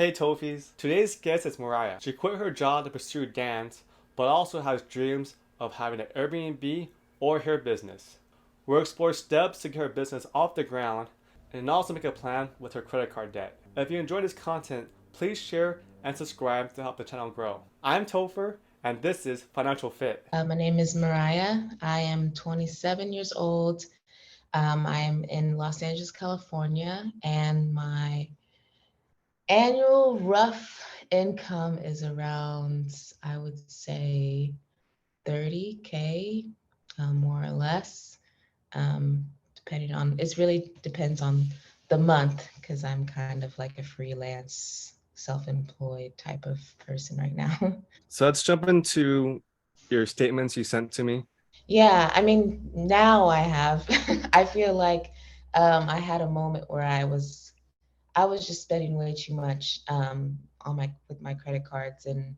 Hey Tophees, today's guest is Mariah. She quit her job to pursue dance, but also has dreams of having an Airbnb or her business. We'll explore steps to get her business off the ground and also make a plan with her credit card debt. If you enjoy this content, please share and subscribe to help the channel grow. I'm Topher, and this is Financial Fit. My name is Mariah. I am 27 years old. I am in Los Angeles, California, and my annual rough income is around, I would say, 30K, more or less, depending on, it really depends on the month because I'm kind of like a freelance, self-employed type of person right now. So let's jump into your statements you sent to me. Yeah, I mean, now I have. I feel like I had a moment where I was just spending way too much on my with my credit cards, and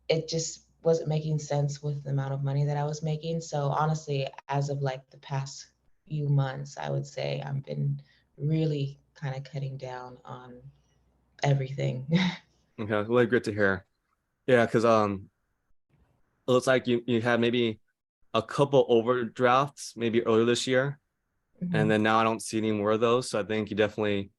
it just wasn't making sense with the amount of money that I was making. So honestly, as of like the past few months, I would say I've been really kind of cutting down on everything. Okay, really great to hear. Yeah, because it looks like you had maybe a couple overdrafts maybe earlier this year, and Mhm. then now I don't see any more of those. So I think you definitely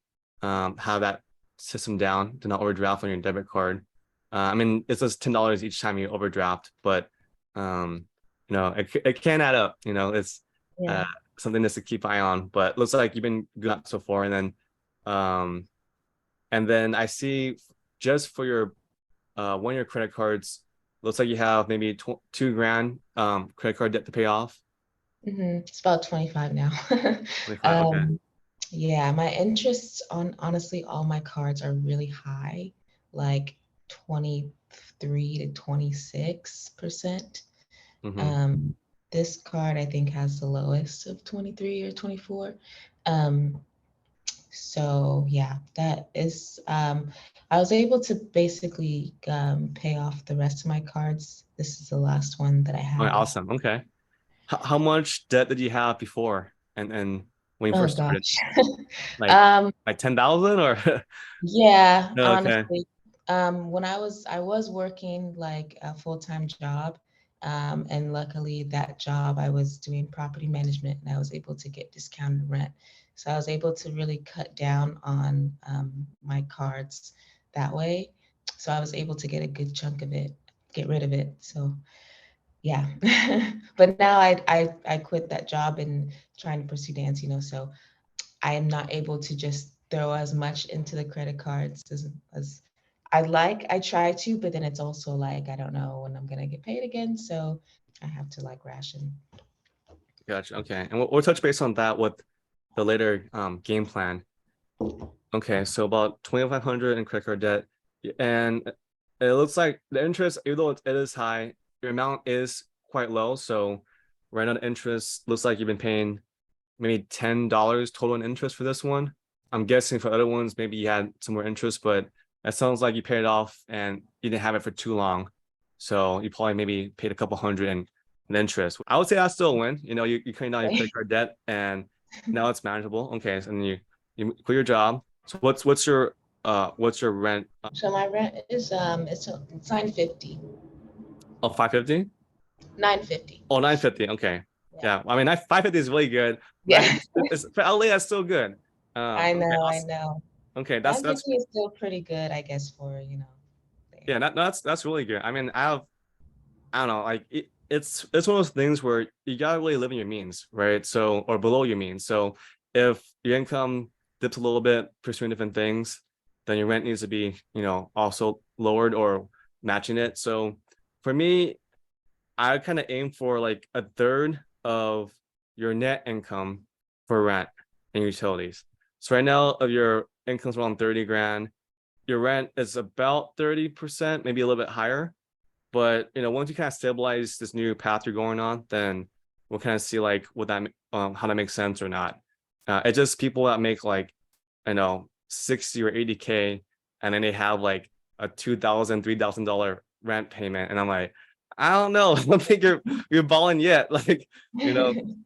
have that system down to not overdraft on your debit card. I mean, it's just $10 each time you overdraft, but it can add up. It's uh, Yeah. something just to keep eye on. But looks like you've been good so far, um, and then I see just for your one of your credit cards, looks like you have maybe 2 grand credit card debt to pay off. It's about 25 now. 25. Okay. Um, Yeah, my interests on honestly all my cards are really high, like 23 to 26%. Mm-hmm. Um, this card I think has the lowest of 23 or 24. Um, so yeah, that is I was able to basically pay off the rest of my cards. This is the last one that I Okay, have. awesome. Okay. How much debt did you have before and when you Oh first started? gosh. Like Um, like 10,000 or Yeah, no, okay. honestly, when I was working like a full-time job, and luckily that job I was doing property management and I was able to get discounted rent. So I was able to really cut down on my cards that way. So I was able to get a good chunk of it, get rid of it. So yeah. But now I quit that job and trying to pursue dance, so I am not able to just throw as much into the credit cards as I'd like. I try to, but then it's also like I don't know when I'm gonna get paid again, so I have to like ration. Gotcha. Okay. And we'll touch base on that with the later game plan. Okay, so about 2,500 in credit card debt. And it looks like the interest, even though it is high, your amount is quite low. So right now the interest looks like you've been paying maybe $10 total in interest for this one. I'm guessing for other ones, maybe you had some more interest, but it sounds like you paid it off and you didn't have it for too long. So you probably maybe paid a couple hundred in interest. I would say that's still a win. You cutting down your credit card debt and now it's manageable. Okay. So then you quit your job. So what's your rent? So my rent is it's 950. Oh, 550? 950. Oh, 950. Okay. Yeah. Yeah. I mean, 550 is really good. Yeah. 950 is for LA, that's still good. I Okay. know, I Awesome. know. Okay, that's 950 is still pretty good, I guess, for, there. yeah, that's really good. I mean, I don't know, like it's one of those things where you gotta really live in your means, right? So or below your means. So if your income dips a little bit pursuing different things, then your rent needs to be, also lowered or matching it. So for me, I kind of aim for like a third of your net income for rent and utilities. So right now of your income's around 30 grand, your rent is about 30%, maybe a little bit higher. But once you kind of stabilize this new path you're going on, then we'll kind of see like what that how that makes sense or not. It's just people that make like 60 or 80K, and then they have like a $2,000, $3,000 rent payment, and I'm like, I don't know, I don't think you're balling yet, like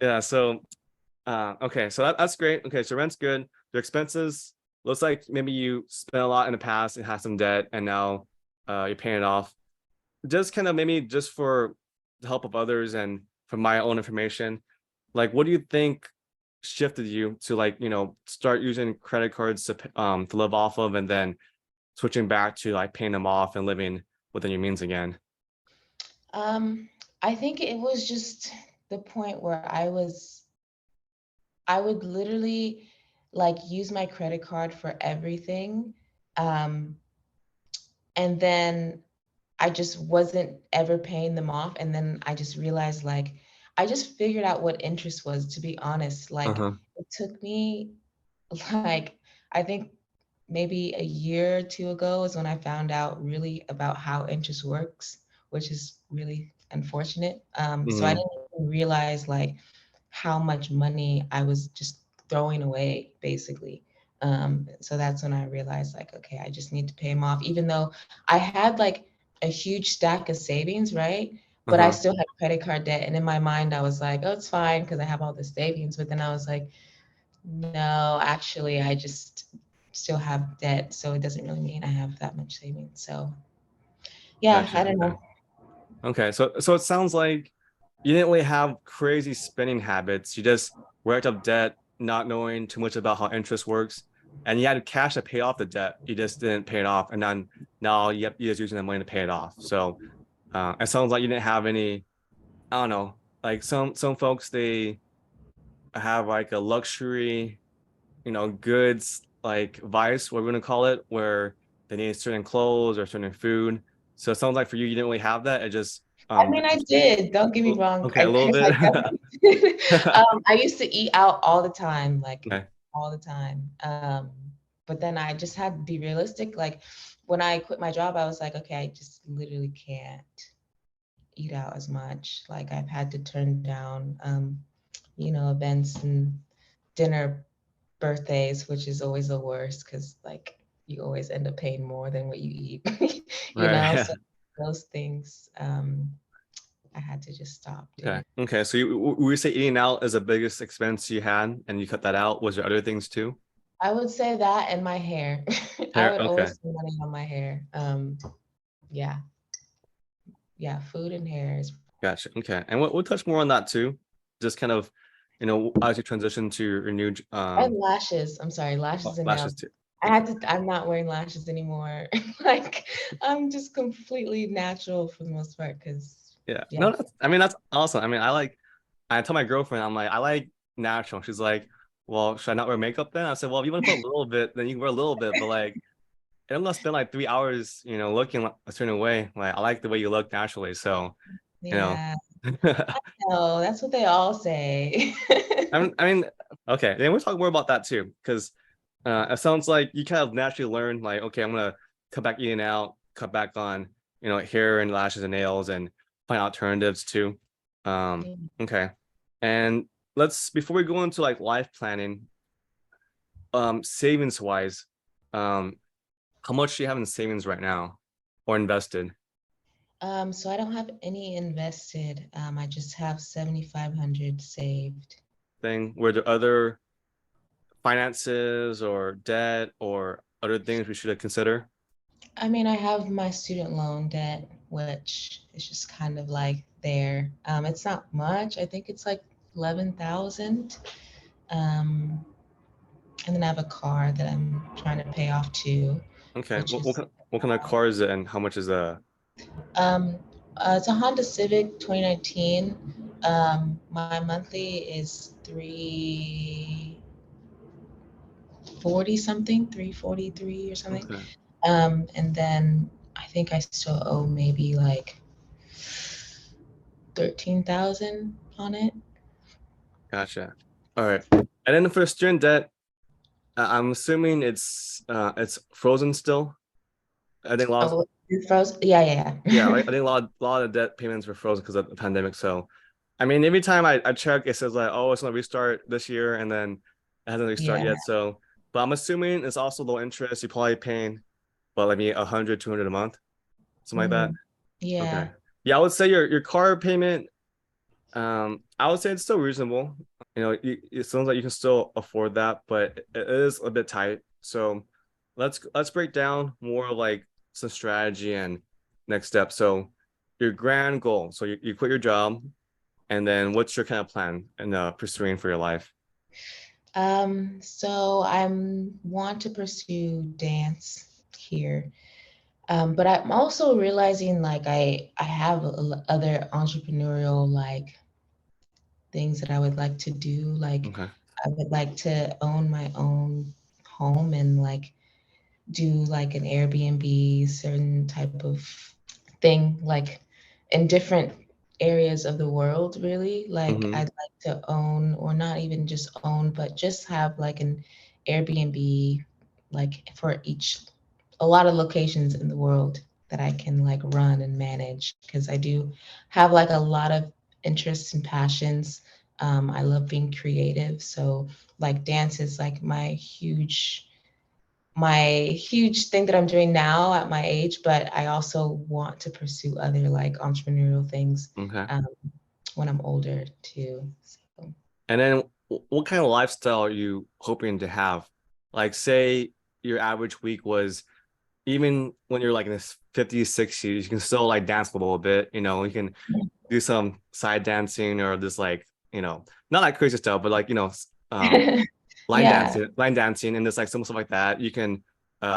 yeah. So okay, so that's great. Okay, so rent's good. Your expenses looks like maybe you spent a lot in the past and had some debt, and now you're paying it off. Just kind of maybe just for the help of others and for my own information, like what do you think shifted you to like start using credit cards to live off of, and then switching back to like paying them off and living within your means again? Um, I think it was just the point where I would literally like use my credit card for everything. Um, and then I just wasn't ever paying them off. And then I just realized like I just figured out what interest was, to be honest. Like Uh-huh. it took me like I think maybe a year or two ago is when I found out really about how interest works, which is really unfortunate. So I Hmm. didn't even realize like how much money I was just throwing away, basically. So that's when I realized like, okay, I just need to pay them off, even though I had like a huge stack of savings, right? But I Uh-huh. still had credit card debt. And in my mind, I was like, oh, it's fine because I have all the savings. But then I was like, no, actually, I just still have debt, so it doesn't really mean I have that much savings. So yeah, Gotcha. I don't Okay. know. Okay. So it sounds like you didn't really have crazy spending habits. You just racked up debt, not knowing too much about how interest works, and you had cash to pay off the debt. You just didn't pay it off, and then now you're just using the money to pay it off. So it sounds like you didn't have any. I don't know. Like some folks, they have like a luxury, goods like vice, what we're gonna call it, where they need certain clothes or certain food. So it sounds like for you, you didn't really have that. It just I mean, I did. Don't get me wrong. okay, a little Because bit. I definitely did. I used to eat out all the time, like Okay. all the time. But then I just had to be realistic. Like when I quit my job, I was like, okay, I just literally can't eat out as much. Like I've had to turn down, events and dinner birthdays, which is always the worst because like you always end up paying more than what you eat, Right. So those things I had to just stop Okay. doing. Okay. So we say eating out is the biggest expense you had, and you cut that out. Was there other things too? I would say that and my hair. I Hair. would Okay. always spend money on my hair. Yeah, yeah, food and hair is. Gotcha. Okay. And we'll touch more on that too. Just kind of, as you transition to your new And lashes. I'm sorry, lashes and lashes nails. too. I Okay. had to. I'm not wearing lashes anymore. Like I'm just completely natural for the most part. Because Yeah. yeah, No, I mean, that's awesome. I mean, I told my girlfriend, I'm like, I like natural. She's like, well, should I not wear makeup then? I said, well, if you want to put a little bit, then you can wear a little bit, but like, I'm gonna spend like 3 hours, looking a certain way. Like, I like the way you look naturally. So, you know, yeah. No, that's what they all say. I mean, okay. Then we'll talk more about that too, because it sounds like you kind of naturally learn, like, okay, I'm gonna cut back eating out, cut back on, hair and lashes and nails, and find alternatives too. Okay. And let's before we go into like life planning, savings wise, um, how much do you have in savings right now or invested? So I don't have any invested. I just have 7,500 saved. Thing were there other finances or debt or other things we should consider? I mean, I have my student loan debt, which is just kind of like there. It's not much. I think it's like 11,000. Um, and then I have a car that I'm trying to pay off too, Okay. which is What kind of car is it, and how much is the? um, it's a Honda Civic 2019. My monthly is 340 something, 343 or something. Okay. And then I think I still owe maybe like 13,000 on it. Gotcha. All right. And then for student debt, I'm assuming it's frozen still. I think a lot. Oh, it froze. Yeah, yeah, Yeah, I yeah. think a lot of debt payments were frozen because of the pandemic. So, I mean, every time I check, it says like, oh, it's gonna restart this year, and then it hasn't restarted Yeah. yet. So, but I'm assuming it's also low interest. You're probably paying, but like maybe 100, 200 a month, something like that. Hmm. Okay. Yeah. Yeah, I would say your car payment. I would say it's still reasonable. It sounds like you can still afford that, but it is a bit tight. So let's break down more of like some strategy and next steps. So your grand goal. So you quit your job, and then what's your kind of plan and pursuing for your life? So I'm want to pursue dance here. But I'm also realizing like I have other entrepreneurial like things that I would like to do. Like Okay. I would like to own my own home and like do like an Airbnb, certain type of thing, like in different areas of the world, really. Like Mm-hmm. I'd like to own, or not even just own, but just have like an Airbnb, like for each, a lot of locations in the world that I can like run and manage because I do have like a lot of interests and passions. I love being creative. So like dance is like my huge thing that I'm doing now at my age, but I also want to pursue other like entrepreneurial things Okay. um, when I'm older too. So, And then what kind of lifestyle are you hoping to have? Like, say your average week was even when you're like in this 50s, 60s, you can still like dance a little bit, you can do some side dancing or this like, not like crazy stuff, but like, yeah, line dancing and just like some stuff like that. You can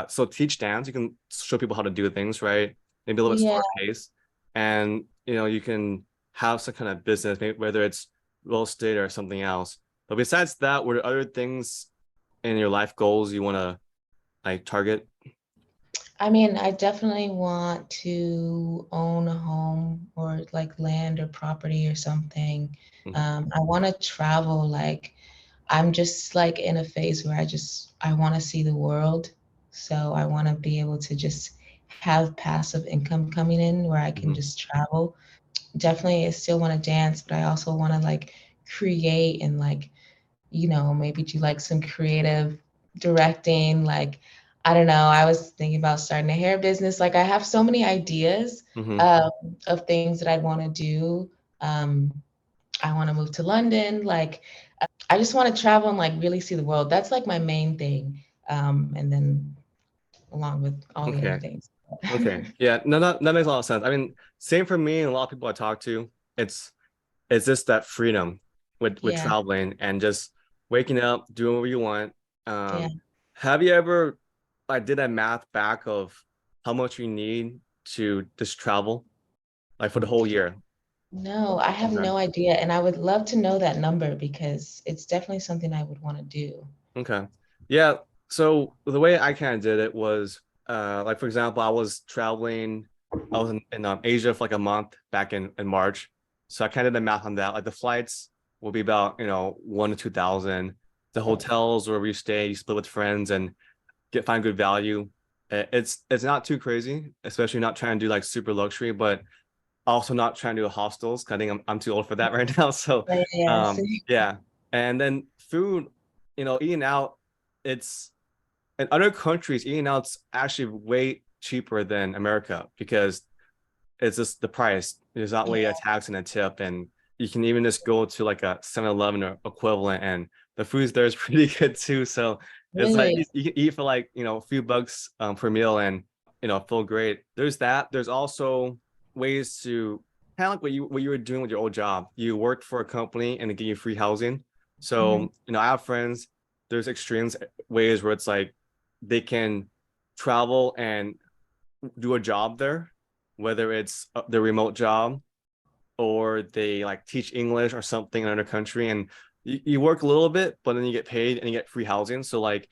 so teach dance, you can show people how to do things, right? Maybe a little bit yeah. slower pace. And you can have some kind of business, maybe whether it's real estate or something else. But besides that, were there other things in your life goals you want to like target? I mean, I definitely want to own a home or like land or property or something. Mhm. I want to travel. Like, I'm just like in a phase where I want to see the world. So I want to be able to just have passive income coming in where I can Mhm. just travel. Definitely, I still want to dance, but I also want to like create and like, maybe do like some creative directing. Like, I don't know. I was thinking about starting a hair business. Like, I have so many ideas Mhm. um, of things that I'd want to do. Um, I want to move to London. Like, I just want to travel and like really see the world. That's like my main thing. And then along with all the other Okay. things. Okay. Yeah. No, that makes a lot of sense. I mean, same for me and a lot of people I talk to. It's just that freedom with Yeah, traveling and just waking up, doing what you want. yeah. Have you ever like did that math back of how much you need to just travel like for the whole year? No, I have Okay. no idea. And I would love to know that number because it's definitely something I would want to do. Okay. Yeah. So the way I kind of did it was like for example, I was in Asia for like a month back in March. So I kind of did the math on that. Like the flights will be about, 1 to 2,000. The hotels where we stay, you split with friends and find good value. It's not too crazy, especially not trying to do like super luxury, but also not trying to do hostels. 'Cause I think I'm too old for that right now. So Yeah, yeah, see? yeah. And then food, eating out, it's in other countries, eating out's actually way cheaper than America because it's just the price. There's not Yeah, really a tax and a tip, and you can even just go to like a 7-Eleven or equivalent, and the food there is pretty good too. So it's like really. you can eat for like a few bucks per meal and feel great. There's that. There's also ways to kind of like what you were doing with your old job. You worked for a company and they give you free housing. Hmm. So I have friends. There's extremes ways where it's like they can travel and do a job there, whether it's the remote job or they like teach English or something in another country, and you work a little bit, but then you get paid and you get free housing. So like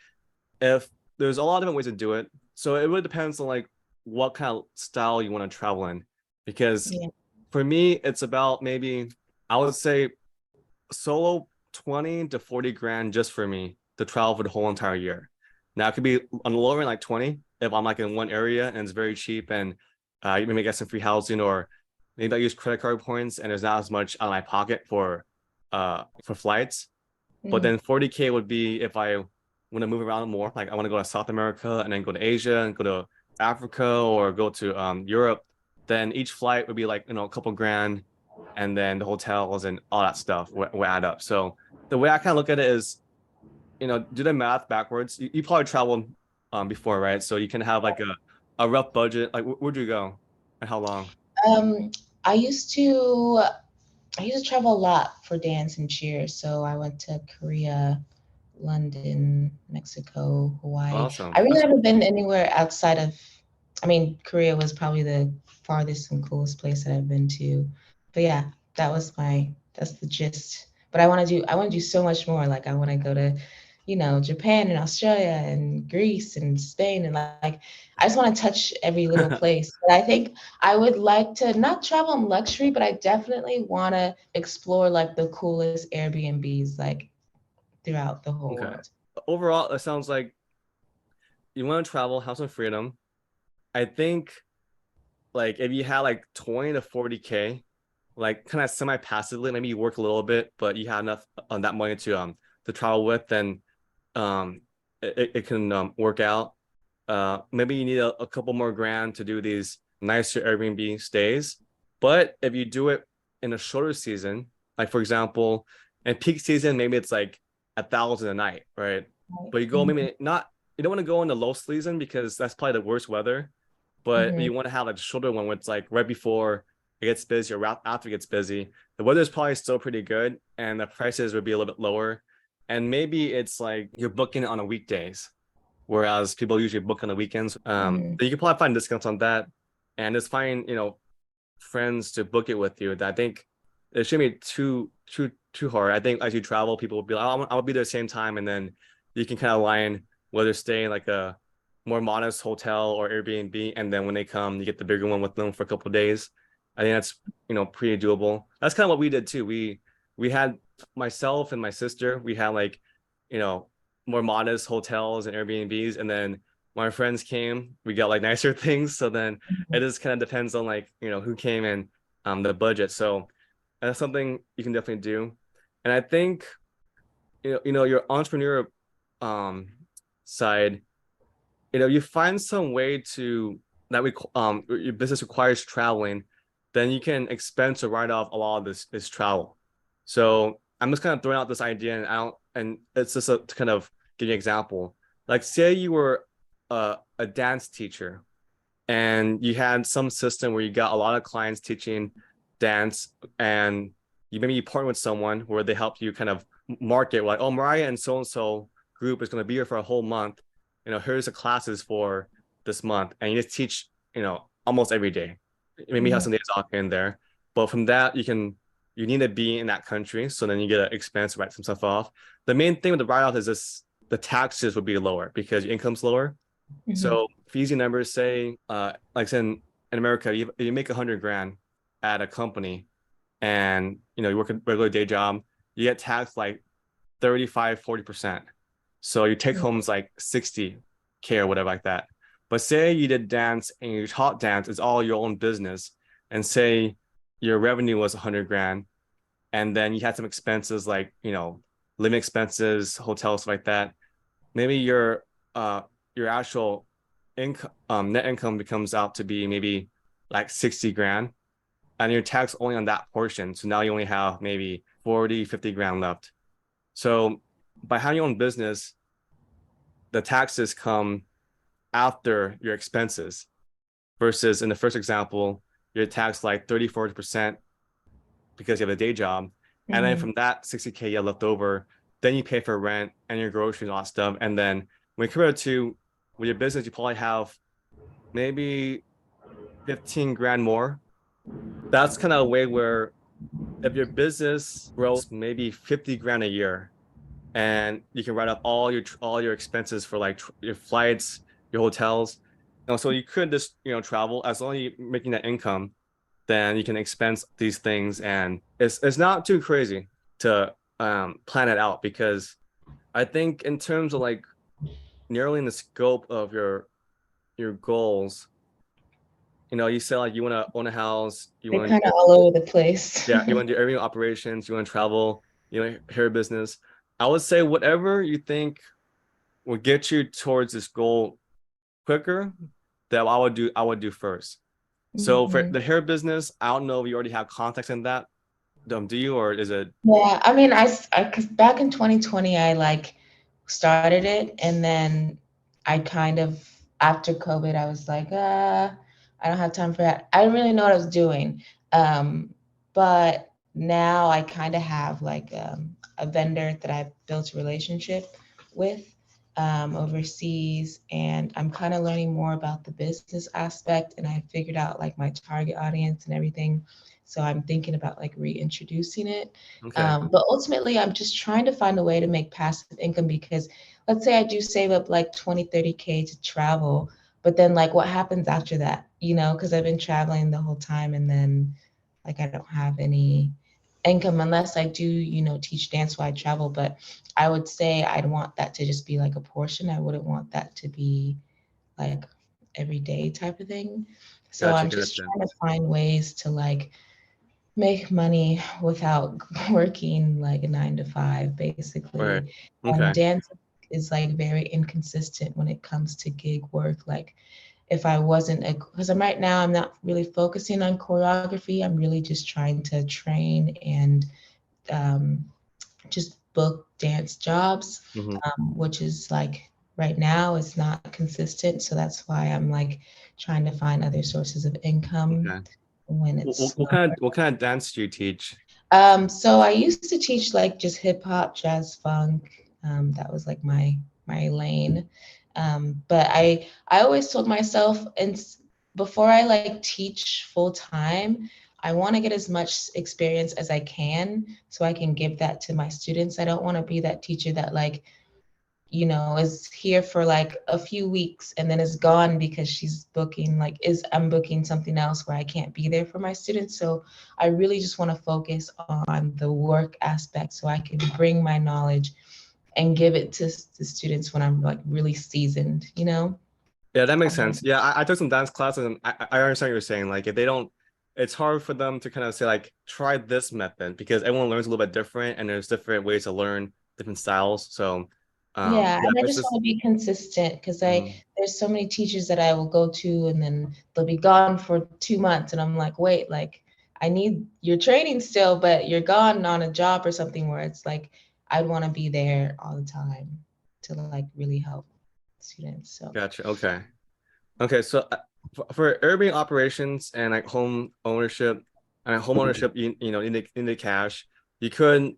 if there's a lot of different ways to do it, so it really depends on like what kind of style you want to travel in. Because Yeah. for me, it's about maybe I would say solo 20 to 40 grand just for me to travel for the whole entire year. Now it could be on the lower end like 20 if I'm like in one area and it's very cheap and you maybe get some free housing or maybe I use credit card points and there's not as much out of my pocket for flights. But Hmm. then 40K would be if I want to move around more, like I want to go to South America and then go to Asia and go to Africa or go to Europe, then each flight would be like, a couple grand and then the hotels and all that stuff will add up. So the way I kind of look at it is, do the math backwards. You probably traveled before, right? So you can have like a rough budget. Like where'd you go and how long? Um, I used to I used to travel a lot for dance and cheer. So I went to Korea, London, Mexico, Hawaii. I Awesome. really That's haven't been anywhere outside of, I mean, Korea was probably the farthest and coolest place that I've been to. But yeah, that's the gist. But I want to do so much more. Like I want to go to, Japan and Australia and Greece and Spain and like I just want to touch every little place. But I think I would like to not travel in luxury, but I definitely want to explore like the coolest Airbnbs like throughout the whole okay. world. Overall, it sounds like you want to travel, have some freedom. I think like if you had like 20 to 40K, like kind of semi-passively, maybe you work a little bit, but you have enough on that money to travel with, then it can work out. Maybe you need a couple more grand to do these nicer Airbnb stays. But if you do it in a shorter season, like for example, in peak season, maybe it's like 1,000 a night, right? Right. But you go Mhm. maybe not, you don't want to go in the low season because that's probably the worst weather. But Mhm. you want to have like a shorter one where it's like right before it gets busy or right after it gets busy. The weather is probably still pretty good and the prices would be a little bit lower. And maybe it's like you're booking it on a weekdays whereas people usually book on the weekends. Mhm. You can probably find discounts on that, and just find friends to book it with you. That I think it shouldn't be too hard. I think as you travel, people will be like, oh, I'll be there the same time, and then you can kind of line whether stay in like a more modest hotel or Airbnb, and then when they come, you get the bigger one with them for a couple of days. I think that's pretty doable. That's kind of what we did too. We had myself and my sister. We had like you know more modest hotels and Airbnbs, and then my friends came. We got like nicer things. So then it Mhm. just kind of depends on like who came and the budget. So that's something you can definitely do. And I think your entrepreneur um side, you find some way to that we your business requires traveling, then you can expense or write off a lot of this travel. So I'm just kind of throwing out this idea, and I don't, and it's just to kind of give you an example. Like, say you were a dance teacher, and you had some system where you got a lot of clients teaching dance, and you partner with someone where they help you kind of market like, oh, Mariah and so group is going to be here for a whole month. Here's the classes for this month, and you just teach almost every day. Maybe you have Mhm. some days off in there, but from that you need to be in that country, so then you get an expense to write some stuff off. The main thing with the write off is this: the taxes would be lower because your income's lower. Mhm. So for easy numbers, say like in America, you make 100 grand at a company, and you work a regular day job, you get taxed like 35-40%. So your take home is like 60K or whatever like that. But say you did dance and your taught dance is all your own business, and say your revenue was 100 grand, and then you had some expenses like living expenses, hotels, stuff like that. Maybe uh your actual income net income becomes out to be maybe like 60 grand, and you're taxed only on that portion. So now you only have maybe 40-50 grand left. So by having your own business, the taxes come after your expenses, versus in the first example, you're taxed like 30-40% because you have a day job. And then Mhm. from that 60K you have left over, then you pay for rent and your groceries and all that stuff. And then when you compare it to with your business, you probably have maybe 15 grand more. That's kind of a way where if your business grows maybe 50 grand a year, and you can write off all your expenses for like your flights, your hotels. So you could just travel as long as you're making that income, then you can expense these things, and it's not too crazy to plan it out, because I think in terms of like narrowing the scope of your goals, you said like you want to own a house, you They're want to kind do of all over the place. yeah, you want to do everything operations, you want to travel, hair business. I would say whatever you think will get you towards this goal quicker, that I would do first. So for Mhm. the hair business, I don't know if you already have context in that. Do you, or is it? Yeah, I mean, 'cause back in 2020, I like started it, and then I kind of, after COVID, I was like, I don't have time for that. I didn't really know what I was doing. But now I kind of have like a vendor that I've built a relationship with overseas, and I'm kind of learning more about the business aspect, and I figured out like my target audience and everything. So I'm thinking about like reintroducing it. Okay. But ultimately, I'm just trying to find a way to make passive income because let's say I do save up like 20, 30K to travel, but then like what happens after that, you know, because I've been traveling the whole time and then like I don't have any income unless I do, you know, teach dance while I travel. But I would say I'd want that to just be like a portion. I wouldn't want that to be like everyday type of thing. So Gotcha. I'm just Gotcha. trying to find ways to like make money without working like a 9 to 5, Right. basically. And Okay. dance is like very inconsistent when it comes to gig work. Like if I wasn't, because I'm right now, I'm not really focusing on choreography. I'm really just trying to train and um, just book dance jobs, Hmm. which is like right now it's not consistent. So that's why I'm like trying to find other sources of income Okay. when What, it's what kind of dance do you teach? so I used to teach like just hip hop, jazz, funk. That was like my lane. But I always told myself, and before I like teach full time, I want to get as much experience as I can so I can give that to my students. I don't want to be that teacher that like you know, is here for like a few weeks and then is gone because she's booking like is I'm booking something else where I can't be there for my students. So I really just want to focus on the work aspect so I can bring my knowledge and give it to the students when I'm like really seasoned, you know? Yeah, that makes Um, sense. Yeah, I took some dance classes and I understand what you're saying. Like if they don't, it's hard for them to kind of say like try this method because everyone learns a little bit different and there's different ways to learn different styles. So yeah, yeah, and I it's just just want to be consistent because I mm, there's so many teachers that I will go to and then they'll be gone for 2 months and I'm like, wait, like I need your training still, but you're gone on a job or something where it's like I'd want to be there all the time to like really help students. So gotcha. Okay. Okay, so for Airbnb operations and like home ownership, you know, in the cash, you could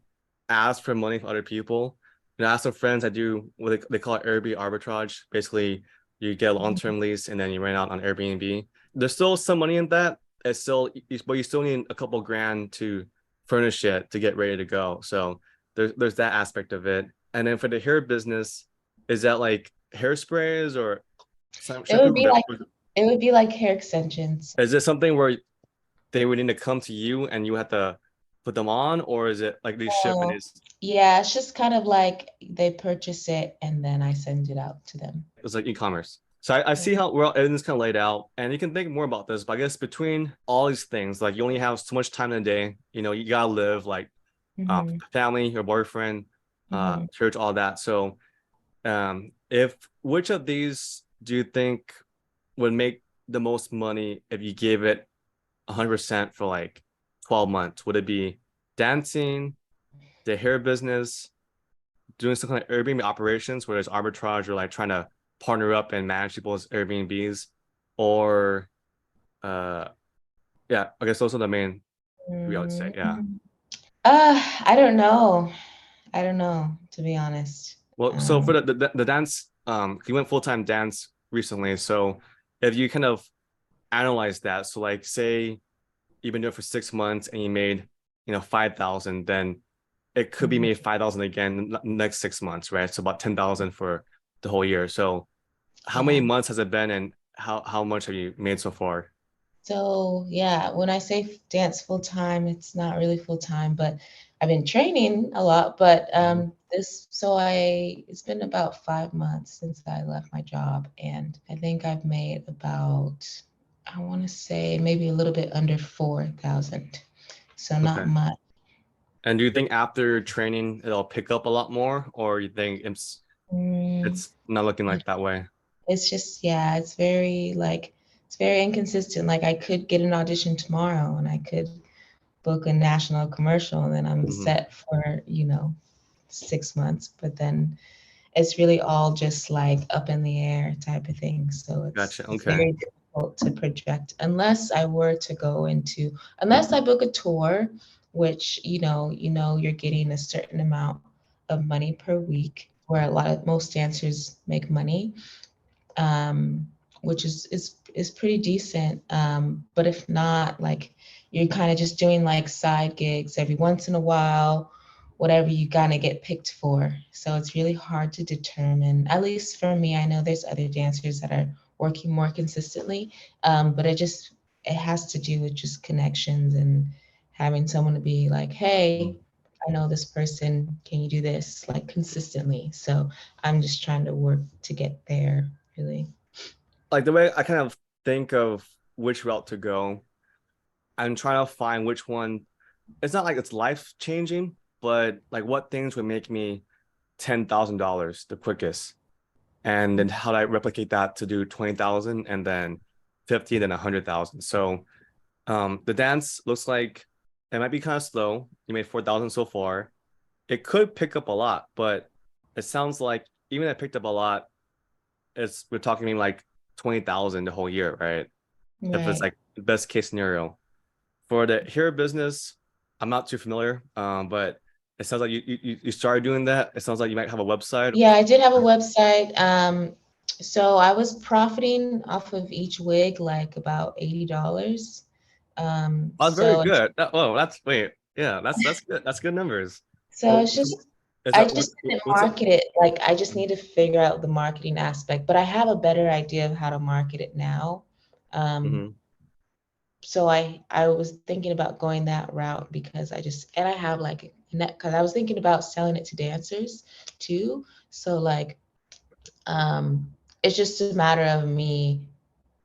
ask for money from other people. You know, ask some friends that do what they call it Airbnb arbitrage. Basically, you get a mhm, long-term lease and then you rent out on Airbnb. There's still some money in that. It's still, but you still need a couple grand to furnish it to get ready to go. So there's that aspect of it. And then for the hair business, is that like hairsprays or it would shampoo be like it would be like hair extensions. is it something where they would need to come to you and you have to put them on, or is it like they ship and So yeah, it's just kind of like they purchase it and then I send it out to them. it's like e-commerce? So I see how well everything's kind of laid out, and you can think more about this. But I guess between all these things, like you only have so much time in a day. You know, you gotta live like Hmm. family, your boyfriend, Hmm. church, all that. So if which of these do you think would make the most money if you gave it 100% for like 12 months? Would it be dancing, the hair business, doing some kind of Airbnb operations where there's arbitrage or like trying to partner up and manage people's Airbnbs? Or uh yeah, I guess those are the main three I would say. Yeah. I don't know. I don't know, to be honest. Well, so for Um, the dance, you went full-time dance recently. So if you kind of analyze that, so like say you've been doing it for 6 months and you made, you know, 5,000, then it could be mhm. made 5,000 again next 6 months, right? So about 10,000 for the whole year. So how many Yeah. months has it been and how much have you made so far? So yeah, when I say dance full time, it's not really full time, but I've been training a lot. But Mhm. this, so I, it's been about 5 months since I left my job, and I think I've made about, I want to say maybe a little bit under 4,000. So not Okay. much. And do you think after training it'll pick up a lot more, or you think Mm, it's not looking like that way? it's just, yeah, it's very like, it's very inconsistent. Like I could get an audition tomorrow and I could book a national commercial and then I'm Mhm. set for, you know, 6 months. But then it's really all just like up in the air type of thing. So Gotcha. it's Okay. very difficult to project unless I were to go into unless I book a tour, which you're getting a certain amount of money per week, where a lot of most dancers make money, um, which is pretty decent. But if not, like you're kind of just doing like side gigs every once in a while, whatever you kind of get picked for. So it's really hard to determine. At least for me, I know there's other dancers that are working more consistently, but it has to do with just connections and having someone to be like, hey. Mhm. I know this person. Can you do this like consistently? So I'm just trying to work to get there, really. Like the way I kind of think of which route to go, I'm trying to find which one. It's not like it's life changing, but like what things would make me $10,000 the quickest, and then how do I replicate that to do 20,000 and then 50, then 100,000. So the dance looks like it might be kind of slow. You made 4,000 so far. It could pick up a lot, but it sounds like even if it picked up a lot, we're talking like 20,000 the whole year, right? If it's Right. like the best case scenario. For the hair business, I'm not too familiar, but it sounds like you started doing that. It sounds like you might have a website. Yeah, I did have a website. So I was profiting off of each wig like about $80. Oh, that's very So good. Oh, that's wait, yeah, that's good. That's good numbers. so Well, it's just is I that just didn't what's it? market it. Like I just need to figure out the marketing aspect, but I have a better idea of how to market it now. Um, Mm-hmm, so I was thinking about going that route because I have like net because I was thinking about selling it to dancers too. So like um it's just a matter of me,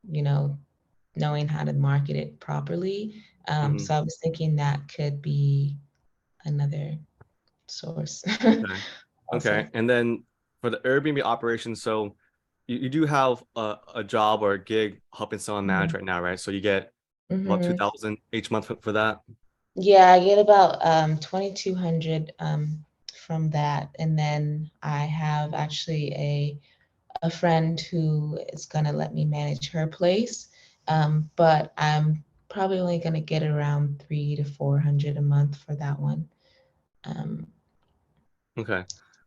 you know, knowing how to market it properly. mm-hmm. So I was thinking that could be another source Okay. also. Okay. And then for the Airbnb operation, so you do have a job or a gig helping someone manage right now, right? So you get about Mm-hmm. 2,000 each month for that. Yeah, I get about 2,200 from that, and then I have actually a friend who is gonna let me manage her place, but I'm probably only gonna get around 300 to 400 a month for that one. Um, Okay.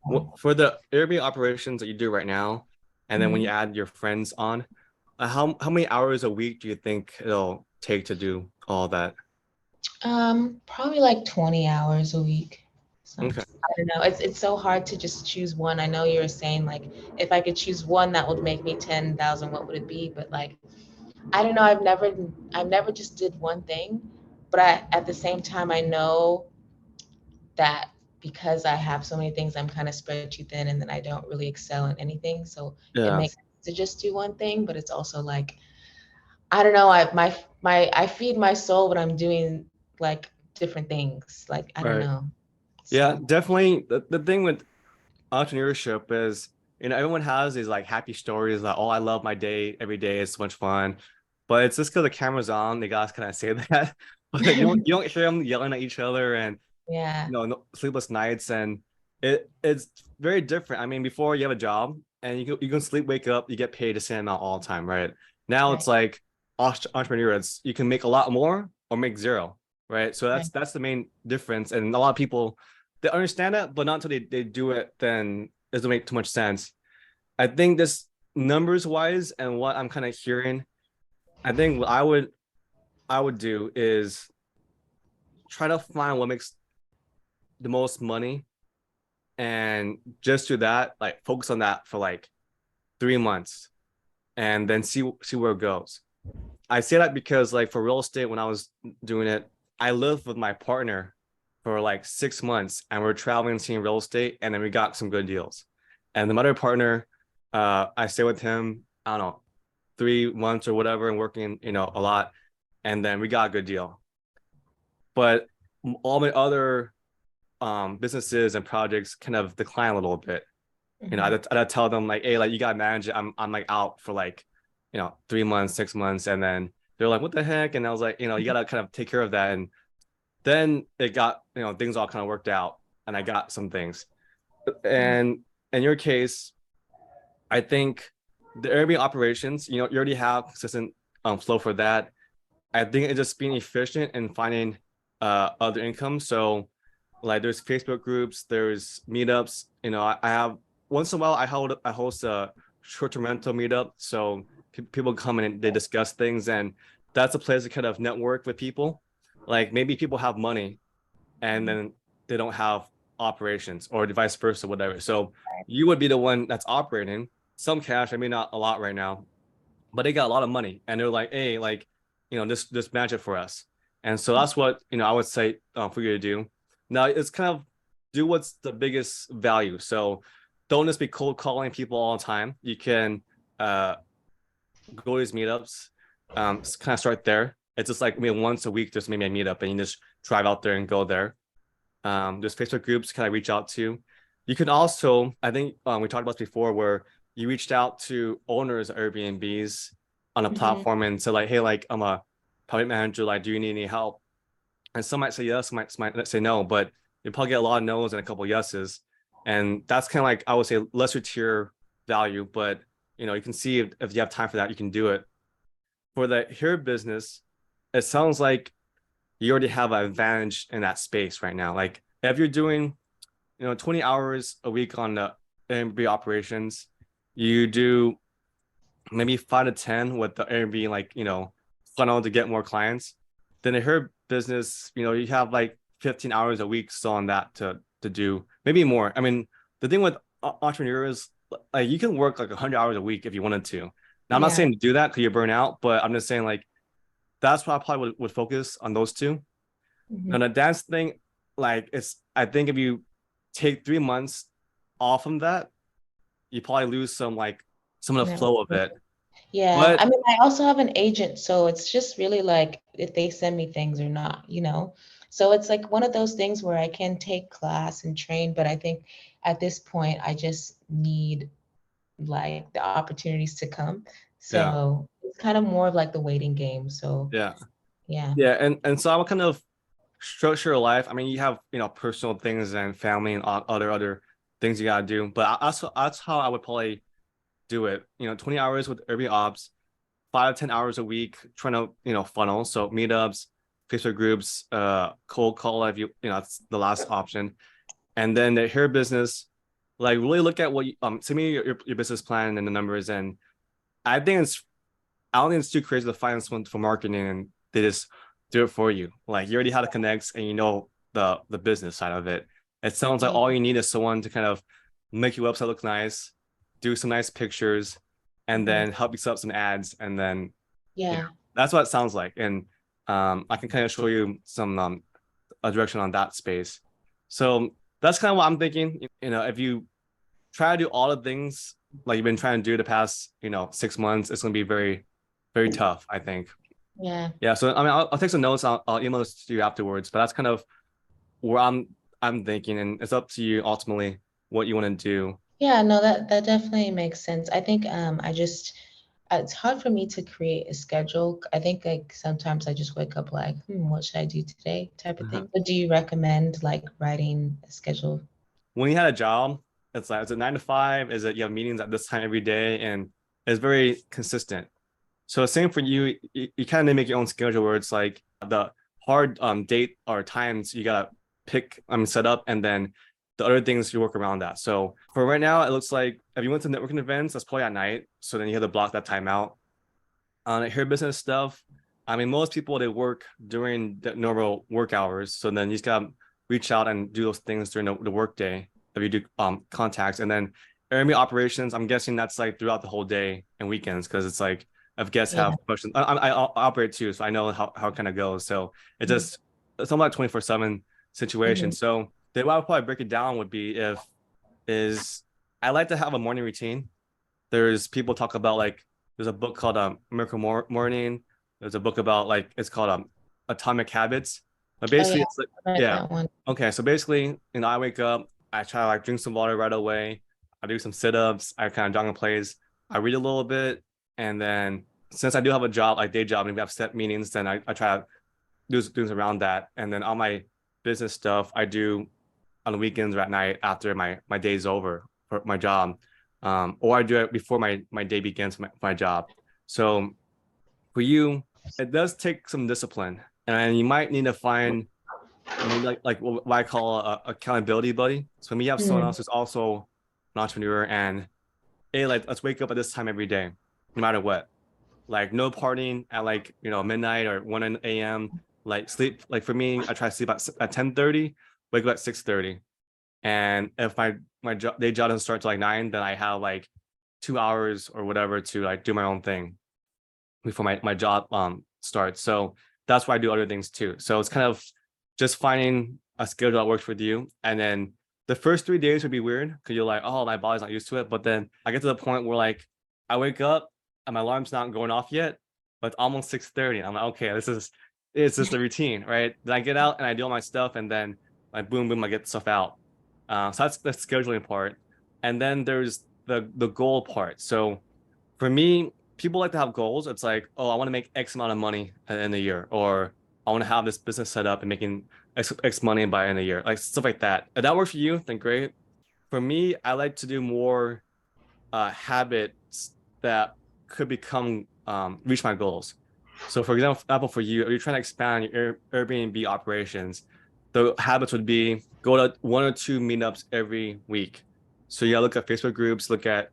so, For the Airbnb operations that you do right now, and then when you mhm. add your friends on, how many hours a week do you think it'll take to do all that? Probably like 20 hours a week. So Okay. I don't know. It's so hard to just choose one. I know you were saying like if I could choose one that would make me 10,000, what would it be? But like I don't know. I've never just did one thing, but at the same time I know that because I have so many things, I'm kind of spread too thin, and then I don't really excel in anything. So it Yeah. makes sense to just do one thing, but it's also like I don't know. I feed my soul when I'm doing like different things. Like I don't Right. know. Yeah, So definitely. The thing with entrepreneurship is, everyone has these like happy stories like, oh, I love my day every day, it's so much fun. But it's just because the camera's on, they guys kind of say that. But you don't hear them yelling at each other and yeah, no sleepless nights, and it's very different. I mean, before you have a job and you can sleep, wake up, you get paid the same amount all the time, right? Now it's right, like entrepreneur, you can make a lot more or make zero, right? So right. that's the main difference. And a lot of people, they understand that, but not until they do it, then it doesn't make too much sense. I think this numbers wise and what I'm kind of hearing, I think what I would do is try to find what makes the most money and just do that, like focus on that for like 3 months and then see where it goes. I say that because like for real estate, when I was doing it, I lived with my partner for like 6 months and we're traveling seeing real estate, and then we got some good deals. And the other partner, I stayed with him, I don't know, 3 months or whatever, and working, a lot, and then we got a good deal. But all my other businesses and projects kind of decline a little bit. Hmm. I'd tell them like, hey, like you gotta manage it. I'm like out for like, 3 months, 6 months, and then they're like, what the heck? And I was like, you gotta kind of take care of that. And then it got, things all kind of worked out, and I got some things. And in your case, I think the Airbnb operations, you know, you already have consistent flow for that. I think it's just being efficient and finding other income. So like there's Facebook groups, there's meetups. You know, I have once in a while I host a short-term rental meetup. So people come in and they discuss things, and that's a place to kind of network with people. Like maybe people have money and Mhm. then they don't have operations or vice versa, whatever. So you would be the one that's operating some cash. I mean, not a lot right now, but they got a lot of money, and they're like, hey, like, you know, this match it for us. And so that's what, you know, I would say for you to do. Now it's kind of do what's the biggest value. So don't just be cold calling people all the time. You can go to these meetups, kind of start there. It's just like maybe once a week there's maybe a meetup, and you just drive out there and go there. There's Facebook groups can I reach out to. You can also, I think we talked about this before, where you reached out to owners of Airbnbs on a Mhm. platform and said like, hey, like I'm a property manager, like, do you need any help? And some might say yes, some might say no, but you probably get a lot of no's and a couple of yeses. And that's kind of like I would say lesser tier value, but you know, you can see if you have time for that, you can do it. For the hair business, it sounds like you already have an advantage in that space right now. Like if you're doing, you know, 20 hours a week on the Airbnb operations, you do maybe 5 to 10 with the Airbnb, like, you know, funnel to get more clients. Then in her business, you know, you have like 15 hours a week still on that to do, maybe more. I mean, the thing with entrepreneurs, like you can work like 100 hours a week if you wanted to. Now, I'm not Yeah. saying to do that because you burn out, but I'm just saying like that's what I probably would focus on those two. Now Mhm. the dance thing, like it's I think if you take 3 months off from that, you probably lose some of the No. flow of it. Yeah. But I mean, I also have an agent, so it's just really like if they send me things or not, you know? So it's like one of those things where I can take class and train, but I think at this point I just need like the opportunities to come. yeah, So it's kind of more of like the waiting game. So yeah, yeah. yeah, and so I would kind of structure your life. I mean, you have, you know, personal things and family and other things you gotta do. But that's how I would probably do it. You know, 20 hours with every ops, 5 to 10 hours a week trying to, you know, funnel. So meetups, Facebook groups, cold call if you know, that's the last option. And then the hair business, like really look at what you, send me your business plan and the numbers. And I think it's I don't think it's too crazy to find someone for marketing and they just do it for you. Like you already have the connects and you know the business side of it. It sounds like Yeah. all you need is someone to kind of make your website look nice, do some nice pictures, and Mhm. then help you set up some ads, and then you know Yeah. that's what it sounds like. And I can kind of show you some a direction on that space. So that's kind of what I'm thinking. You know, if you try to do all the things like you've been trying to do the past, you know, 6 months, it's going to be very, very tough, I think. Yeah. Yeah. So, I mean, I'll take some notes. I'll email this to you afterwards, but that's kind of where I'm thinking. And it's up to you ultimately what you want to do. Yeah, no, that definitely makes sense. I think I just it's hard for me to create a schedule. I think like sometimes I just wake up like, what should I do today type of Uh-huh. thing. But do you recommend like writing a schedule? When you had a job, it's like, is it 9 to 5? Is it you have meetings at this time every day? And it's very consistent. So same for you, you kind of make your own schedule where it's like the hard date or times you gotta pick, set up, and then the other things you work around that. So for right now, it looks like if you went to networking events, that's probably at night. So then you have to block that time out. On here business stuff, I mean, most people they work during the normal work hours. So then you just gotta reach out and do those things during the work day if you do contacts. And then Airbnb operations, I'm guessing that's like throughout the whole day and weekends because it's like if guests Yeah. have questions, I operate too, so I know how it kind of goes. So it Mhm. just it's not like 24/7 situation. Mhm. So the way I would probably break it down would be if is I like to have a morning routine. There's people talk about like there's a book called Miracle Morning. There's a book about like it's called Atomic Habits. But Oh yeah, basically it's like I read yeah. that one. Okay, so basically, you know, I wake up, I try to like drink some water right away. I do some sit-ups, I kind of jog in place, I read a little bit, and then since I do have a job, like day job, and we have set meetings, then I try to do things around that. And then all my business stuff I do on the weekends or at night after my day's over for my job, or I do it before my day begins my job. So for you, it does take some discipline, and you might need to find maybe like what I call a accountability buddy. So maybe you have someone Mm, else who's also an entrepreneur, and hey, like let's wake up at this time every day, no matter what. Like no partying at like midnight or 1 a.m. Like sleep. Like for me, I try to sleep at 10:30, wake up at 6:30. And if my day job doesn't start till like 9, then I have like 2 hours or whatever to like do my own thing before my job starts. So that's why I do other things too. So it's kind of just finding a schedule that works with you. And then the first 3 days would be weird because you're like, oh, my body's not used to it. But then I get to the point where like I wake up and my alarm's not going off yet, but it's almost 6:30. I'm like, okay, it's just the routine, right? Then I get out and I do all my stuff, and then like boom, boom, I get stuff out. So that's the scheduling part. And then there's the goal part. So for me, people like to have goals. It's like, oh, I want to make X amount of money in the year, or I want to have this business set up and making X money by in a year, like stuff like that. If that works for you, then great. For me, I like to do more habits that could become reach my goals. So, for example, for you, if you're trying to expand your Airbnb operations, the habits would be go to 1 or 2 meetups every week. So you gotta look at Facebook groups, look at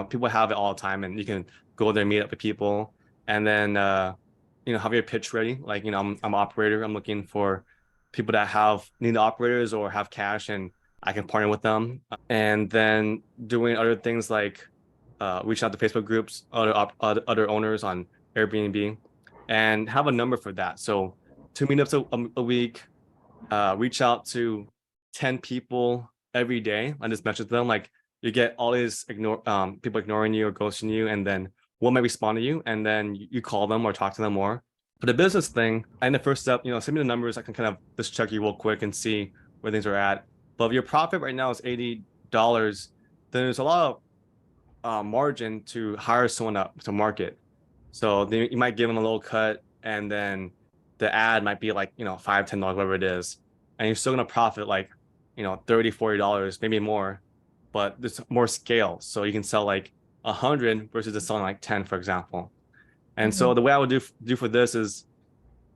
people have it all the time, and you can go there, meet up with people, and then have your pitch ready. Like I'm an operator. I'm looking for people that have need operators or have cash, and I can partner with them. And then doing other things like reaching out to Facebook groups, other owners on Airbnb, and have a number for that. So 2 meetups a week, reach out to 10 people every day and just message them. Like you get all these people ignoring you or ghosting you, and then one might respond to you, and then you call them or talk to them more. For the business thing, and the first step, send me the numbers. I can kind of just check you real quick and see where things are at. But if your profit right now is $80, then there's a lot of margin to hire someone up to market. So you might give them a little cut, and then the ad might be like, $5, $10, whatever it is. And you're still gonna profit like, $30, $40, maybe more, but there's more scale. So you can sell like 100 versus just selling like 10, for example. And mhm, so the way I would do for this is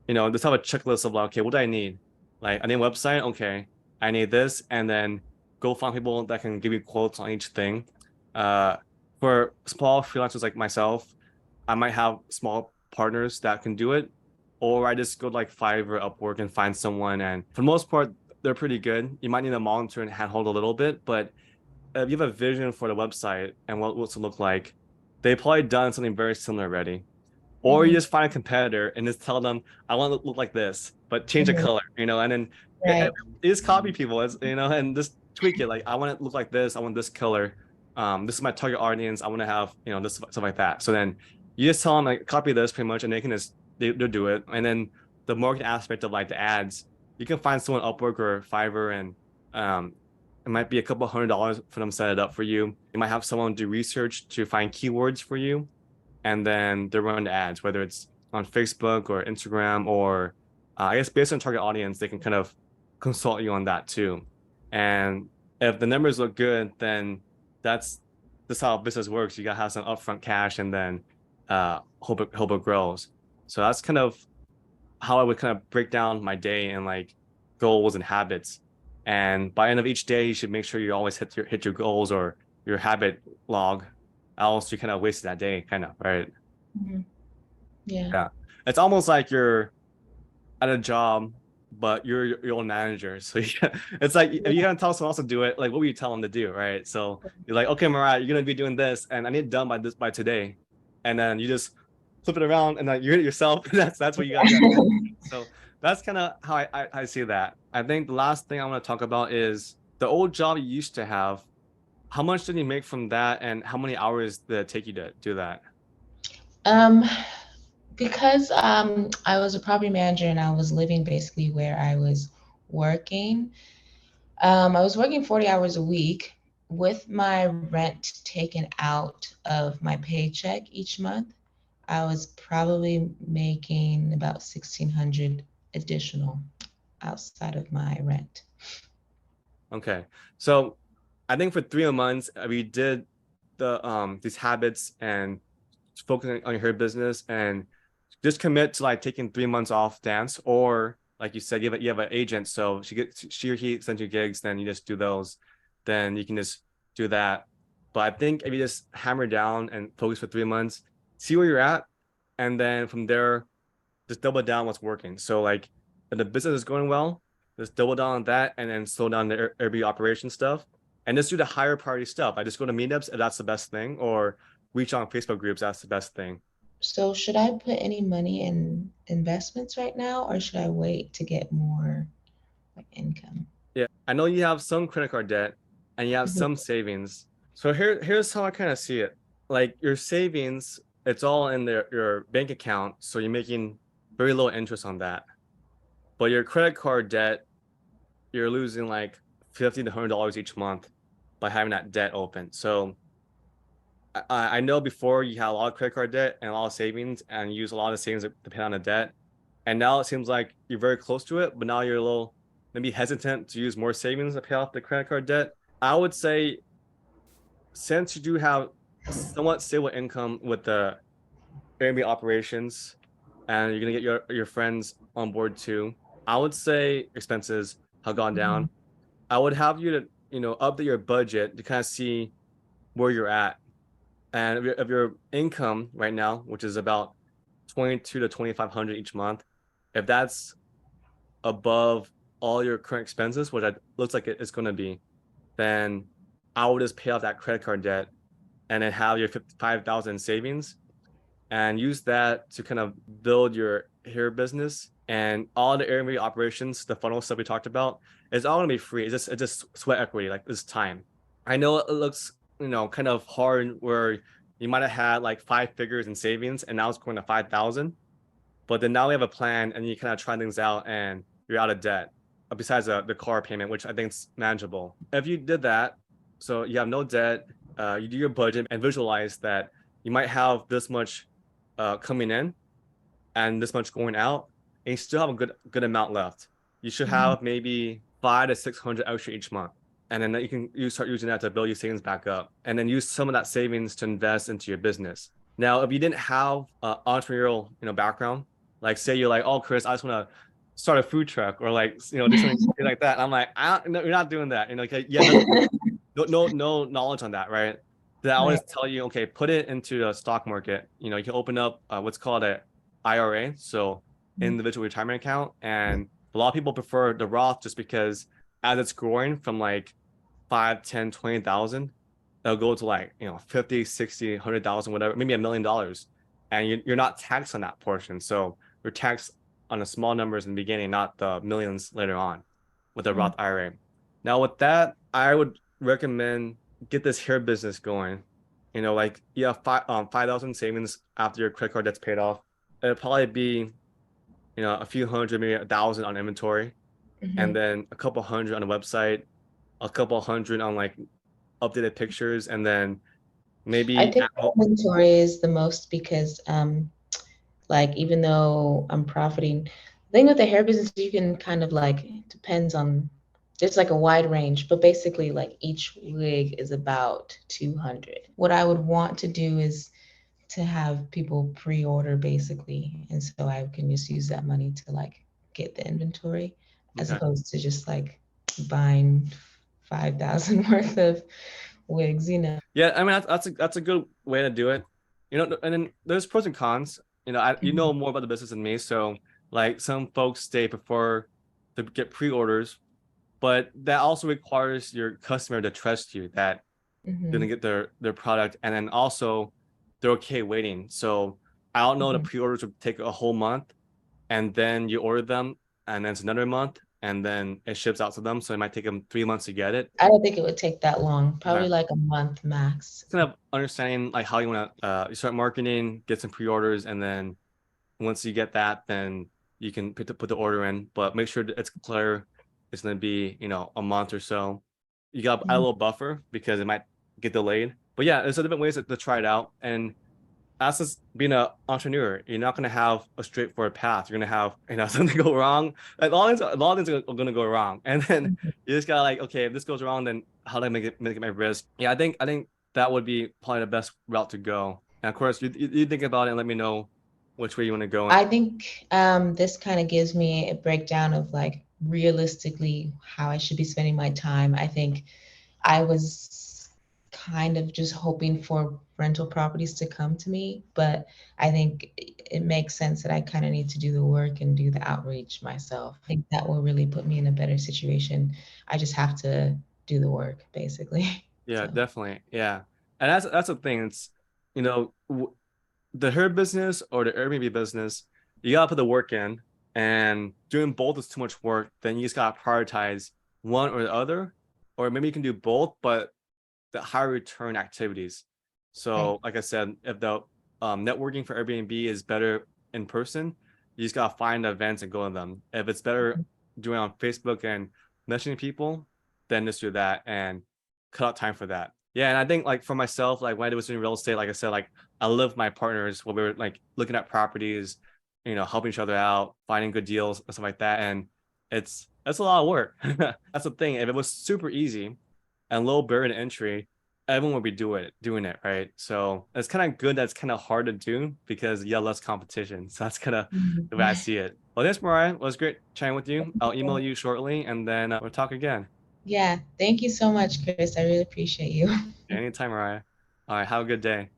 just have a checklist of like, okay, what do I need? Like I need a website, okay. I need this, and then go find people that can give you quotes on each thing. Uh, for small freelancers like myself, I might have small partners that can do it, or I just go to like Fiverr, Upwork, and find someone. And for the most part, they're pretty good. You might need a monitor and handhold a little bit, but if you have a vision for the website and what's to look like, they've probably done something very similar already. Or you mhm, just find a competitor and just tell them, I want to look like this, but change the mhm. color, and then Right. you just copy people, and just tweak it. Like, I want it to look like this. I want this color. This is my target audience. I want to have, this stuff like that. So then you just tell them like copy this pretty much, and they can they'll do it. And then the market aspect of like the ads, you can find someone Upwork or Fiverr, and it might be a couple $100 for them to set it up for you. You might have someone do research to find keywords for you, and then they run the ads, whether it's on Facebook or Instagram, or I guess based on target audience, they can kind of consult you on that too. And if the numbers look good, then that's how business works. You gotta have some upfront cash, and then hope it grows. So that's kind of how I would kind of break down my day and like goals and habits. And by end of each day, you should make sure you always hit your goals or your habit log. Else you kind of wasted that day, kind of, right? Mhm. Yeah. Yeah. It's almost like you're at a job, but you're your own manager. So it's like if you Yeah. gotta tell someone else to do it, like what would you tell them to do, right? So you're like, okay, Mariah, you're gonna be doing this, and I need it done by today, and then you just flip it around, and then you're it yourself. That's what you got to do. So that's kind of how I see that. I think the last thing I want to talk about is the old job you used to have. How much did you make from that, and how many hours did it take you to do that? Um, because I was a property manager and I was living basically where I was working. I was working 40 hours a week with my rent taken out of my paycheck each month. I was probably making about 1,600 additional outside of my rent. Okay. So I think for 3 months we did these habits and focusing on your business and just commit to like taking 3 months off dance, or like you said, you have an agent, so she or he sends you gigs, then you just do those, then you can just do that. But I think if you just hammer down and focus for 3 months, see where you're at, and then from there just double down what's working. So like if the business is going well, just double down on that and then slow down the Airbnb operation stuff and just do the higher priority stuff. I just go to meetups if that's the best thing, or reach on Facebook groups, that's the best thing. So should I put any money in investments right now, or should I wait to get more like income? Yeah, I know you have some credit card debt and you have Mhm. some savings. So here's how I kind of see it. Like your savings, it's all in your bank account, so you're making very low interest on that. But your credit card debt, you're losing like $50 to $100 each month by having that debt open. So I know before you had a lot of credit card debt and a lot of savings and you use a lot of savings to pay on the debt. And now it seems like you're very close to it, but now you're a little maybe hesitant to use more savings to pay off the credit card debt. I would say since you do have somewhat stable income with the Airbnb operations and you're gonna get your friends on board too, I would say expenses have gone Mhm. down. I would have you to, update your budget to kind of see where you're at. And if your income right now, which is about 22 to 2500 each month, if that's above all your current expenses, which looks like it's going to be, then I would just pay off that credit card debt and then have your 55,000 savings and use that to kind of build your hair business and all the Airbnb operations, the funnel stuff we talked about, is all gonna be free. It's just sweat equity, like this time. I know it looks, kind of hard where you might have had like 5 figures in savings and now it's going to 5,000. But then now we have a plan and you kind of try things out and you're out of debt. Besides the car payment, which I think is manageable. If you did that, so you have no debt, you do your budget and visualize that you might have this much coming in and this much going out, and you still have a good amount left. You should Mhm. have maybe 500 to 600 extra each month, and then you start using that to build your savings back up, and then use some of that savings to invest into your business. Now, if you didn't have an entrepreneurial, background, like say you're like, oh, Chris, I just want to start a food truck or like do something like that. And I'm like, no, you're not doing that. Okay, yeah, no knowledge on that, right? Then I Right. always tell you, okay, put it into the stock market. You can open up what's called a IRA, so Mhm. individual retirement account, and a lot of people prefer the Roth just because as it's growing from like 5, 10, 20,000, it'll go to like 50, 60, 100,000, whatever, maybe $1 million, and you're not taxed on that portion. So you're taxed on the small numbers in the beginning, not the millions later on with the Mhm. Roth IRA. Now with that, I would recommend get this hair business going. Like you have 5,000 savings after your credit card debt's paid off. It'll probably be a few hundred, maybe 1,000 on inventory, and Mhm. then a couple hundred on the website, a couple hundred on like updated pictures, and then I maybe think the inventory is the most because like even though I'm profiting, the thing with the hair business, you can kind of like depends on there's like a wide range, but basically like each wig is about 200. What I would want to do is to have people pre-order basically, and so I can just use that money to like get the inventory as okay. opposed to just like buying 5,000 worth of wigs. Yeah, I mean that's a good way to do it. And then there's pros and cons. You Mhm. know more about the business than me, so like some folks they prefer to get pre-orders, but that also requires your customer to trust you that they're gonna Mhm. get their product, and then also they're okay waiting. So I don't know the Mhm. pre-orders would take a whole month, and then you order them, and then it's another month, and then it ships out to them. So it might take them 3 months to get it. I don't think it would take that long, probably Okay. like a month max. Kind of understanding like how you want to you start marketing, get some pre-orders, and then once you get that, then you can put the order in. But make sure that it's clear it's going to be a month or so. You got a Mhm. little buffer because it might get delayed. But yeah, there's different ways to try it out. And as just being an entrepreneur, you're not gonna have a straightforward path. You're gonna have, something go wrong. Like a lot of things are gonna go wrong, and then Mhm. you just gotta like, okay, if this goes wrong, then how do I make it my risk? Yeah, I think that would be probably the best route to go. And of course, you think about it and let me know which way you want to go. I think this kind of gives me a breakdown of like realistically how I should be spending my time. I think I was kind of just hoping for rental properties to come to me, but I think it makes sense that I kind of need to do the work and do the outreach myself. I think that will really put me in a better situation. I just have to do the work, basically. Yeah, So, definitely. Yeah, and that's the thing. It's you know the her business or the Airbnb business, you gotta put the work in, and doing both is too much work. Then you just gotta prioritize one or the other, or maybe you can do both, but the high return activities. right. So, like I said, if the networking for Airbnb is better in person, you just gotta find the events and go to them. If it's better doing on Facebook and messaging people, then just do that and cut out time for that. Yeah, and I think like for myself, like when I was doing real estate, like I said, like I live with my partners when we were like looking at properties, helping each other out, finding good deals and stuff like that. And it's a lot of work. That's the thing. If it was super easy and low barrier to entry, everyone would be doing it, right? So it's kind of good. That's kind of hard to do because you have less competition. So that's kind of Mhm. the way I see it. Well, thanks, Mariah. It was great chatting with you. I'll email you shortly, and then we'll talk again. Yeah, thank you so much, Chris. I really appreciate you. Anytime, Mariah. All right, have a good day.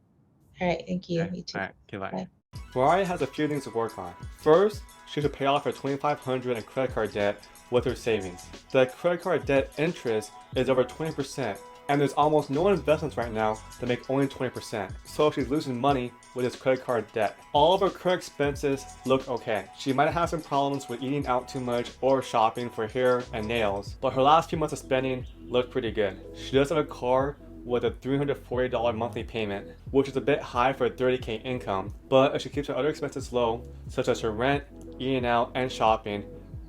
All right, thank you. Okay, You all too. right, goodbye. Bye. Mariah has a few things to work on. First, she should pay off her $2,500 in credit card debt with her savings. The credit card debt interest is over 20%, and there's almost no investments right now that make only 20%. So she's losing money with this credit card debt. All of her current expenses look okay. She might have some problems with eating out too much or shopping for hair and nails, but her last few months of spending look pretty good. She does have a car with a $340 monthly payment, which is a bit high for a 30K income, but if she keeps her other expenses low, such as her rent, eating out, and shopping,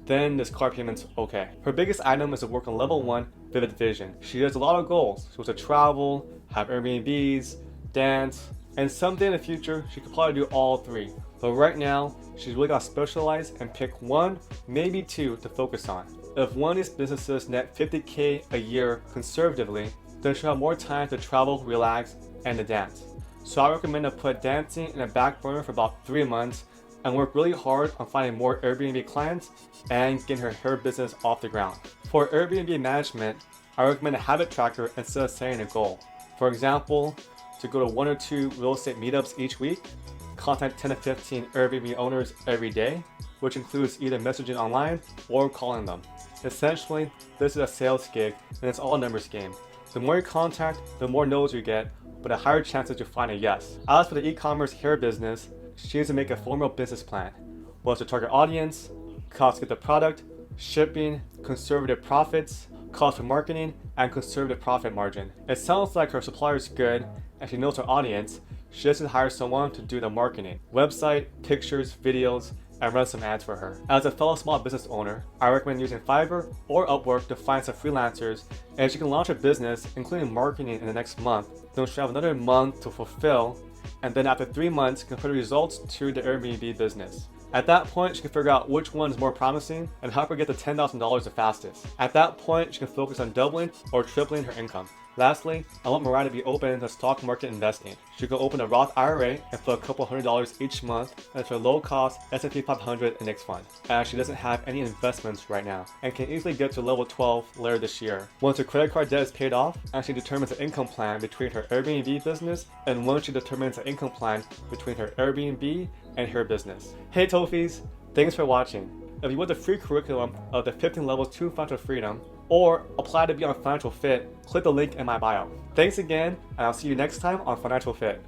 then this car payment's okay. Her biggest item is to work on level 1 Vivid Vision. She has a lot of goals. She wants to travel, have Airbnbs, dance, and someday in the future, she could probably do all three. But right now, she's really got to specialize and pick one, maybe two to focus on. If one of these businesses net 50K a year conservatively, then she'll have more time to travel, relax, and to dance. So I recommend to put dancing in a back burner for about 3 months and work really hard on finding more Airbnb clients and getting her hair business off the ground. For Airbnb management, I recommend a habit tracker instead of setting a goal. For example, to go to 1 or 2 real estate meetups each week, contact 10 to 15 Airbnb owners every day, which includes either messaging online or calling them. Essentially, this is a sales gig and it's all a numbers game. The more you contact, the more no's you get, but a higher chances you find a yes. As for the e-commerce hair business, she needs to make a formal business plan. What's the target audience, cost to get the product, shipping, conservative profits, cost for marketing, and conservative profit margin. It sounds like her supplier is good and she knows her audience. She just needs to hire someone to do the marketing, website, pictures, videos, and run some ads for her. As a fellow small business owner, I recommend using Fiverr or Upwork to find some freelancers, and she can launch a business, including marketing, in the next month. Then she'll have another month to fulfill, and then after 3 months, compare the results to the Airbnb business. At that point, she can figure out which one is more promising and help her get to $10,000 the fastest. At that point, she can focus on doubling or tripling her income. Lastly, I want Mariah to be open to stock market investing. She can open a Roth IRA and put a couple $100 each month into a low-cost S&P 500 index fund, as she doesn't have any investments right now and can easily get to level 12 later this year. Once her credit card debt is paid off, and she determines an income plan between her Airbnb business, and once she determines an income plan between her Airbnb and her business. Hey Tophees, thanks for watching. If you want the free curriculum of the 15 levels to financial freedom, or apply to be on Financial Fit, click the link in my bio. Thanks again, and I'll see you next time on Financial Fit.